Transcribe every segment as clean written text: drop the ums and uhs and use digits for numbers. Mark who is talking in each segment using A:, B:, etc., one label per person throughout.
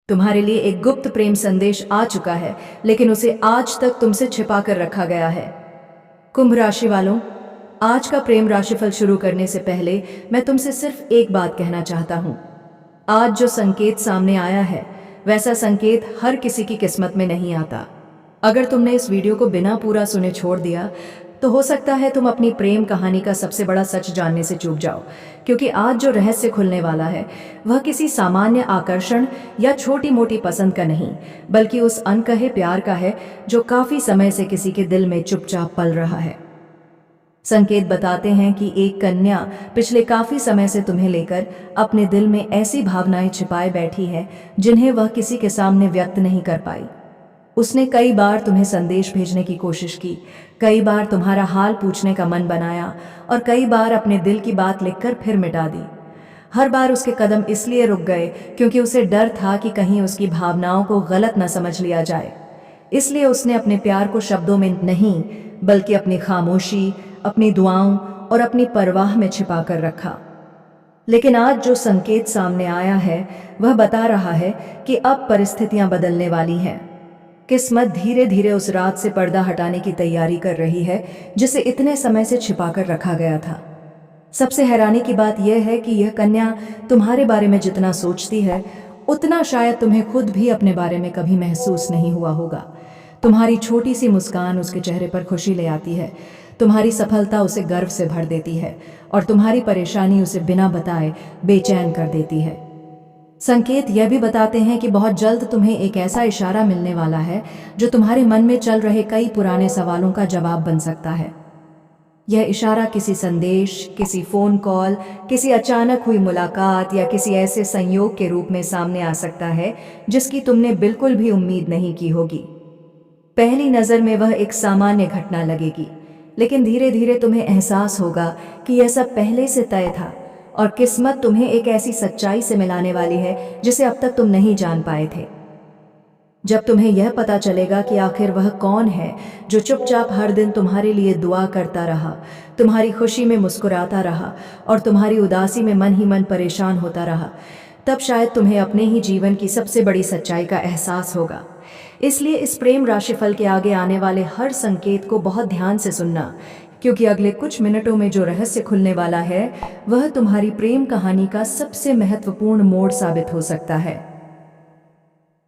A: तुम्हारे लिए एक गुप्त प्रेम संदेश आ चुका है, लेकिन उसे आज तक तुमसे छिपा कर रखा गया है। कुंभ राशि वालों, आज का प्रेम राशिफल शुरू करने से पहले मैं तुमसे सिर्फ एक बात कहना चाहता हूँ। आज जो संकेत सामने आया है, वैसा संकेत हर किसी की किस्मत में नहीं आता। अगर तुमने इस वीडियो को बिना पूरा सुने छोड़ दिया, तो हो सकता है तुम अपनी प्रेम कहानी का सबसे बड़ा सच जानने से चूक जाओ, क्योंकि आज जो रहस्य खुलने वाला है वह किसी सामान्य आकर्षण या छोटी मोटी पसंद का नहीं, बल्कि उस अनकहे प्यार का है जो काफी समय से किसी के दिल में चुपचाप पल रहा है। संकेत बताते हैं कि एक कन्या पिछले काफी समय से तुम्हें लेकर अपने दिल में ऐसी भावनाएं छिपाए बैठी है जिन्हें वह किसी के सामने व्यक्त नहीं कर पाई। उसने कई बार तुम्हें संदेश भेजने की कोशिश की, कई बार तुम्हारा हाल पूछने का मन बनाया और कई बार अपने दिल की बात लिखकर फिर मिटा दी। हर बार उसके कदम इसलिए रुक गए क्योंकि उसे डर था कि कहीं उसकी भावनाओं को गलत न समझ लिया जाए। इसलिए उसने अपने प्यार को शब्दों में नहीं, बल्कि अपनी खामोशी, अपनी दुआओं और अपनी परवाह में छिपा कर रखा। लेकिन आज जो संकेत सामने आया है वह बता रहा है कि अब परिस्थितियां बदलने वाली हैं। किस्मत धीरे धीरे उस रात से पर्दा हटाने की तैयारी कर रही है जिसे इतने समय से छिपाकर रखा गया था। सबसे हैरानी की बात यह है कि यह कन्या तुम्हारे बारे में जितना सोचती है, उतना शायद तुम्हें खुद भी अपने बारे में कभी महसूस नहीं हुआ होगा। तुम्हारी छोटी सी मुस्कान उसके चेहरे पर खुशी ले आती है, तुम्हारी सफलता उसे गर्व से भर देती है और तुम्हारी परेशानी उसे बिना बताए बेचैन कर देती है। संकेत यह भी बताते हैं कि बहुत जल्द तुम्हें एक ऐसा इशारा मिलने वाला है जो तुम्हारे मन में चल रहे कई पुराने सवालों का जवाब बन सकता है। यह इशारा किसी संदेश, किसी फोन कॉल, किसी अचानक हुई मुलाकात या किसी ऐसे संयोग के रूप में सामने आ सकता है जिसकी तुमने बिल्कुल भी उम्मीद नहीं की होगी। पहली नजर में वह एक सामान्य घटना लगेगी, लेकिन धीरे धीरे तुम्हें एहसास होगा कि यह सब पहले से तय था और किस्मत तुम्हें एक ऐसी सच्चाई से मिलाने वाली है जिसे अब तक तुम नहीं जान पाए थे। जब तुम्हें यह पता चलेगा कि आखिर वह कौन है जो चुपचाप हर दिन तुम्हारे लिए दुआ करता रहा, तुम्हारी खुशी में मुस्कुराता रहा और तुम्हारी उदासी में मन ही मन परेशान होता रहा, तब शायद तुम्हें अपने ही जीवन की सबसे बड़ी सच्चाई का एहसास होगा। इसलिए इस प्रेम राशिफल के आगे आने वाले हर संकेत को बहुत ध्यान से सुनना, क्योंकि अगले कुछ मिनटों में जो रहस्य खुलने वाला है वह तुम्हारी प्रेम कहानी का सबसे महत्वपूर्ण मोड़ साबित हो सकता है।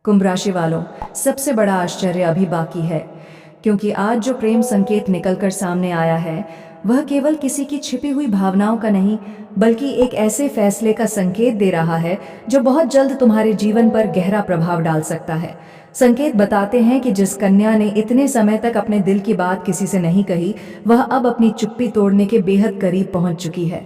A: कुंभ राशि वालों, सबसे बड़ा आश्चर्य अभी बाकी है, क्योंकि आज जो प्रेम संकेत निकलकर सामने आया है वह केवल किसी की छिपी हुई भावनाओं का नहीं, बल्कि एक ऐसे फैसले का संकेत दे रहा है जो बहुत जल्द तुम्हारे जीवन पर गहरा प्रभाव डाल सकता है। संकेत बताते हैं कि जिस कन्या ने इतने समय तक अपने दिल की बात किसी से नहीं कही, वह अब अपनी चुप्पी तोड़ने के बेहद करीब पहुंच चुकी है।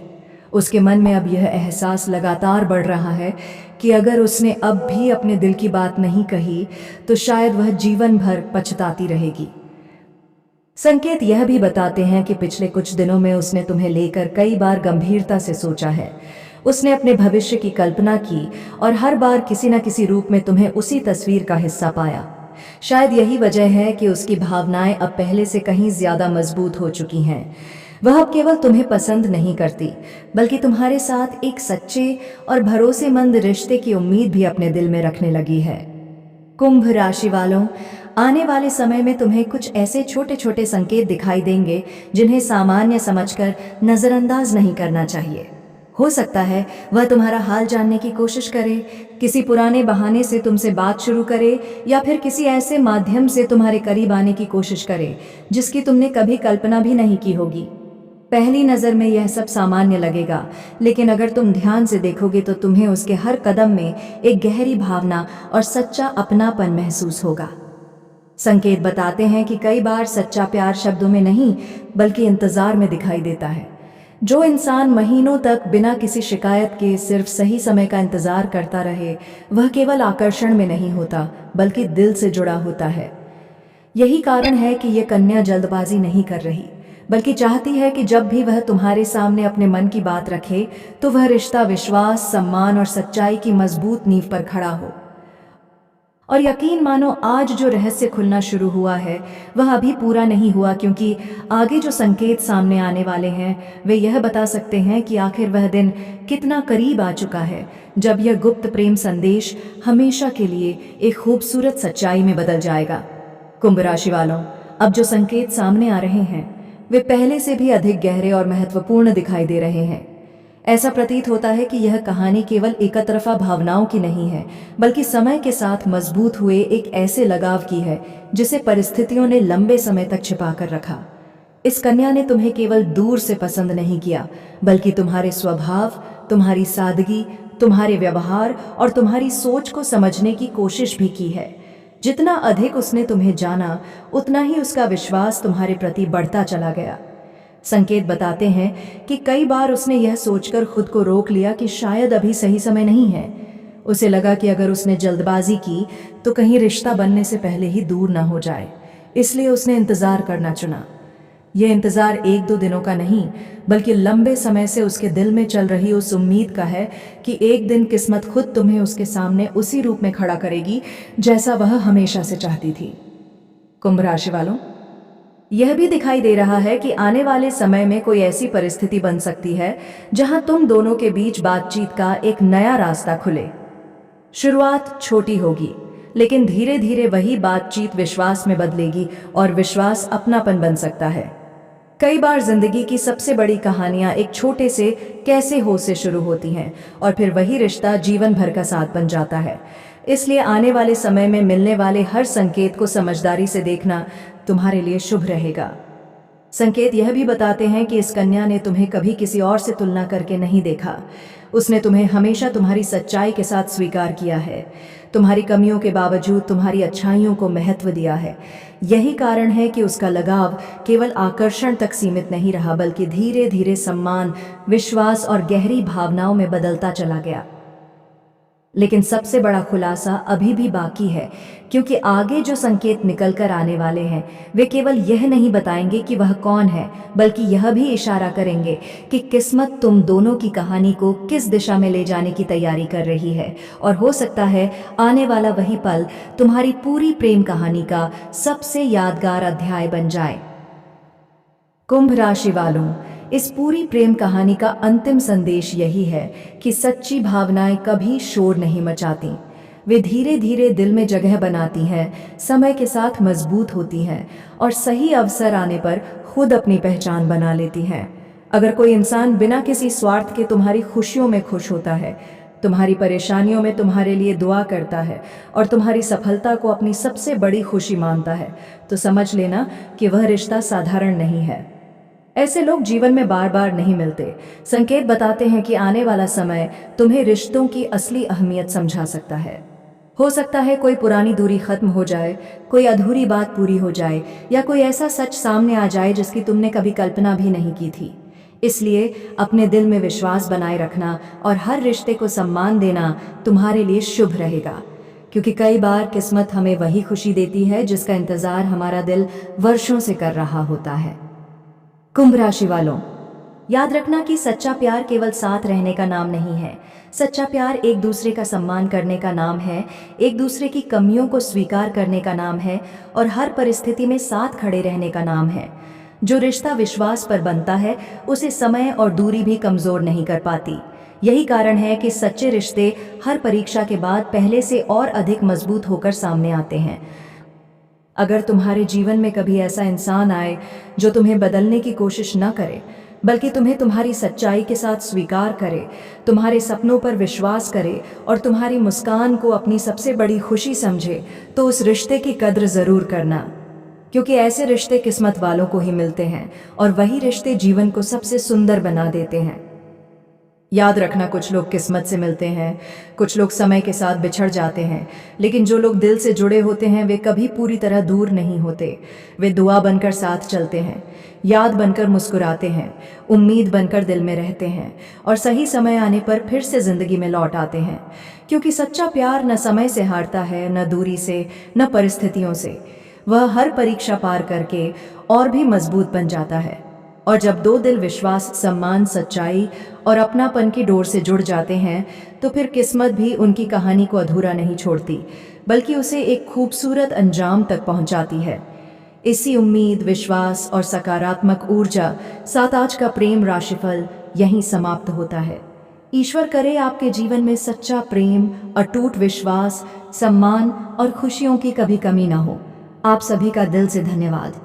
A: उसके मन में अब यह एहसास लगातार बढ़ रहा है कि अगर उसने अब भी अपने दिल की बात नहीं कही तो शायद वह जीवन भर पछताती रहेगी। संकेत यह भी बताते हैं कि पिछले कुछ दिनों में उसने तुम्हें लेकर कई बार गंभीरता से सोचा है। उसने अपने भविष्य की कल्पना की और हर बार किसी न किसी रूप में तुम्हें उसी तस्वीर का हिस्सा पाया। शायद यही वजह है कि उसकी भावनाएं अब पहले से कहीं ज्यादा मजबूत हो चुकी हैं। वह अब केवल तुम्हें पसंद नहीं करती, बल्कि तुम्हारे साथ एक सच्चे और भरोसेमंद रिश्ते की उम्मीद भी अपने दिल में रखने लगी है। कुंभ राशि वालों, आने वाले समय में तुम्हें कुछ ऐसे छोटे छोटे संकेत दिखाई देंगे जिन्हें सामान्य समझकर नजरअंदाज नहीं करना चाहिए। हो सकता है वह तुम्हारा हाल जानने की कोशिश करे, किसी पुराने बहाने से तुमसे बात शुरू करे या फिर किसी ऐसे माध्यम से तुम्हारे करीब आने की कोशिश करे जिसकी तुमने कभी कल्पना भी नहीं की होगी। पहली नज़र में यह सब सामान्य लगेगा, लेकिन अगर तुम ध्यान से देखोगे तो तुम्हें उसके हर कदम में एक गहरी भावना और सच्चा अपनापन महसूस होगा। संकेत बताते हैं कि कई बार सच्चा प्यार शब्दों में नहीं, बल्कि इंतजार में दिखाई देता है। जो इंसान महीनों तक बिना किसी शिकायत के सिर्फ सही समय का इंतजार करता रहे, वह केवल आकर्षण में नहीं होता, बल्कि दिल से जुड़ा होता है। यही कारण है कि यह कन्या जल्दबाजी नहीं कर रही, बल्कि चाहती है कि जब भी वह तुम्हारे सामने अपने मन की बात रखे तो वह रिश्ता विश्वास, सम्मान और सच्चाई की मजबूत नींव पर खड़ा हो। और यकीन मानो आज जो रहस्य खुलना शुरू हुआ है वह अभी पूरा नहीं हुआ, क्योंकि आगे जो संकेत सामने आने वाले हैं वे यह बता सकते हैं कि आखिर वह दिन कितना करीब आ चुका है जब यह गुप्त प्रेम संदेश हमेशा के लिए एक खूबसूरत सच्चाई में बदल जाएगा। कुंभ राशि वालों, अब जो संकेत सामने आ रहे हैं वे पहले से भी अधिक गहरे और महत्वपूर्ण दिखाई दे रहे हैं। ऐसा प्रतीत होता है कि यह कहानी केवल एकतरफा भावनाओं की नहीं है, बल्कि समय के साथ मजबूत हुए एक ऐसे लगाव की है जिसे परिस्थितियों ने लंबे समय तक छिपा कर रखा। इस कन्या ने तुम्हें केवल दूर से पसंद नहीं किया, बल्कि तुम्हारे स्वभाव, तुम्हारी सादगी, तुम्हारे व्यवहार और तुम्हारी सोच को समझने की कोशिश भी की है। जितना अधिक उसने तुम्हें जाना, उतना ही उसका विश्वास तुम्हारे प्रति बढ़ता चला गया। संकेत बताते हैं कि कई बार उसने यह सोचकर खुद को रोक लिया कि शायद अभी सही समय नहीं है। उसे लगा कि अगर उसने जल्दबाजी की तो कहीं रिश्ता बनने से पहले ही दूर ना हो जाए, इसलिए उसने इंतजार करना चुना। यह इंतजार एक दो दिनों का नहीं, बल्कि लंबे समय से उसके दिल में चल रही उस उम्मीद का है कि एक दिन किस्मत खुद तुम्हें उसके सामने उसी रूप में खड़ा करेगी जैसा वह हमेशा से चाहती थी। कुंभ राशि वालों, यह भी दिखाई दे रहा है कि आने वाले समय में कोई ऐसी परिस्थिति बन सकती है जहां तुम दोनों के बीच बातचीत का एक नया रास्ता खुले। शुरुआत छोटी होगी, लेकिन धीरे धीरे वही बातचीत विश्वास में बदलेगी और विश्वास अपनापन बन सकता है। कई बार जिंदगी की सबसे बड़ी कहानियां एक छोटे से कैसे हो से शुरू होती हैं और फिर वही रिश्ता जीवन भर का साथ बन जाता है। इसलिए आने वाले समय में मिलने वाले हर संकेत को समझदारी से देखना तुम्हारे लिए शुभ रहेगा। संकेत यह भी बताते हैं कि इस कन्या ने तुम्हें कभी किसी और से तुलना करके नहीं देखा। उसने तुम्हें हमेशा तुम्हारी सच्चाई के साथ स्वीकार किया है, तुम्हारी कमियों के बावजूद तुम्हारी अच्छाइयों को महत्व दिया है। यही कारण है कि उसका लगाव केवल आकर्षण तक सीमित नहीं रहा, बल्कि धीरे धीरे सम्मान, विश्वास और गहरी भावनाओं में बदलता चला गया। लेकिन सबसे बड़ा खुलासा अभी भी बाकी है, क्योंकि आगे जो संकेत निकल कर आने वाले हैं वे केवल यह नहीं बताएंगे कि वह कौन है, बल्कि यह भी इशारा करेंगे कि किस्मत तुम दोनों की कहानी को किस दिशा में ले जाने की तैयारी कर रही है। और हो सकता है आने वाला वही पल तुम्हारी पूरी प्रेम कहानी का सबसे यादगार अध्याय बन जाए। कुंभ राशि वालों, इस पूरी प्रेम कहानी का अंतिम संदेश यही है कि सच्ची भावनाएं कभी शोर नहीं मचाती। वे धीरे धीरे दिल में जगह बनाती हैं, समय के साथ मजबूत होती हैं और सही अवसर आने पर खुद अपनी पहचान बना लेती हैं। अगर कोई इंसान बिना किसी स्वार्थ के तुम्हारी खुशियों में खुश होता है, तुम्हारी परेशानियों में तुम्हारे लिए दुआ करता है और तुम्हारी सफलता को अपनी सबसे बड़ी खुशी मानता है, तो समझ लेना कि वह रिश्ता साधारण नहीं है। ऐसे लोग जीवन में बार बार नहीं मिलते। संकेत बताते हैं कि आने वाला समय तुम्हें रिश्तों की असली अहमियत समझा सकता है। हो सकता है कोई पुरानी दूरी खत्म हो जाए, कोई अधूरी बात पूरी हो जाए या कोई ऐसा सच सामने आ जाए जिसकी तुमने कभी कल्पना भी नहीं की थी। इसलिए अपने दिल में विश्वास बनाए रखना और हर रिश्ते को सम्मान देना तुम्हारे लिए शुभ रहेगा, क्योंकि कई बार किस्मत हमें वही खुशी देती है जिसका इंतजार हमारा दिल वर्षों से कर रहा होता है। कुंभ राशि वालों, याद रखना कि सच्चा प्यार केवल साथ रहने का नाम नहीं है। सच्चा प्यार एक दूसरे का सम्मान करने का नाम है, एक दूसरे की कमियों को स्वीकार करने का नाम है और हर परिस्थिति में साथ खड़े रहने का नाम है। जो रिश्ता विश्वास पर बनता है उसे समय और दूरी भी कमजोर नहीं कर पाती। यही कारण है कि सच्चे रिश्ते हर परीक्षा के बाद पहले से और अधिक मजबूत होकर सामने आते हैं। अगर तुम्हारे जीवन में कभी ऐसा इंसान आए जो तुम्हें बदलने की कोशिश न करे, बल्कि तुम्हें तुम्हारी सच्चाई के साथ स्वीकार करे, तुम्हारे सपनों पर विश्वास करे और तुम्हारी मुस्कान को अपनी सबसे बड़ी खुशी समझे, तो उस रिश्ते की कद्र जरूर करना, क्योंकि ऐसे रिश्ते किस्मत वालों को ही मिलते हैं और वही रिश्ते जीवन को सबसे सुंदर बना देते हैं। याद रखना, कुछ लोग किस्मत से मिलते हैं, कुछ लोग समय के साथ बिछड़ जाते हैं, लेकिन जो लोग दिल से जुड़े होते हैं वे कभी पूरी तरह दूर नहीं होते। वे दुआ बनकर साथ चलते हैं, याद बनकर मुस्कुराते हैं, उम्मीद बनकर दिल में रहते हैं और सही समय आने पर फिर से जिंदगी में लौट आते हैं। क्योंकि सच्चा प्यार न समय से हारता है, न दूरी से, न परिस्थितियों से। वह हर परीक्षा पार करके और भी मजबूत बन जाता है। और जब दो दिल विश्वास, सम्मान, सच्चाई और अपनापन की डोर से जुड़ जाते हैं तो फिर किस्मत भी उनकी कहानी को अधूरा नहीं छोड़ती, बल्कि उसे एक खूबसूरत अंजाम तक पहुंचाती है। इसी उम्मीद, विश्वास और सकारात्मक ऊर्जा साथ आज का प्रेम राशिफल यहीं समाप्त होता है। ईश्वर करे आपके जीवन में सच्चा प्रेम, अटूट विश्वास, सम्मान और खुशियों की कभी कमी ना हो। आप सभी का दिल से धन्यवाद।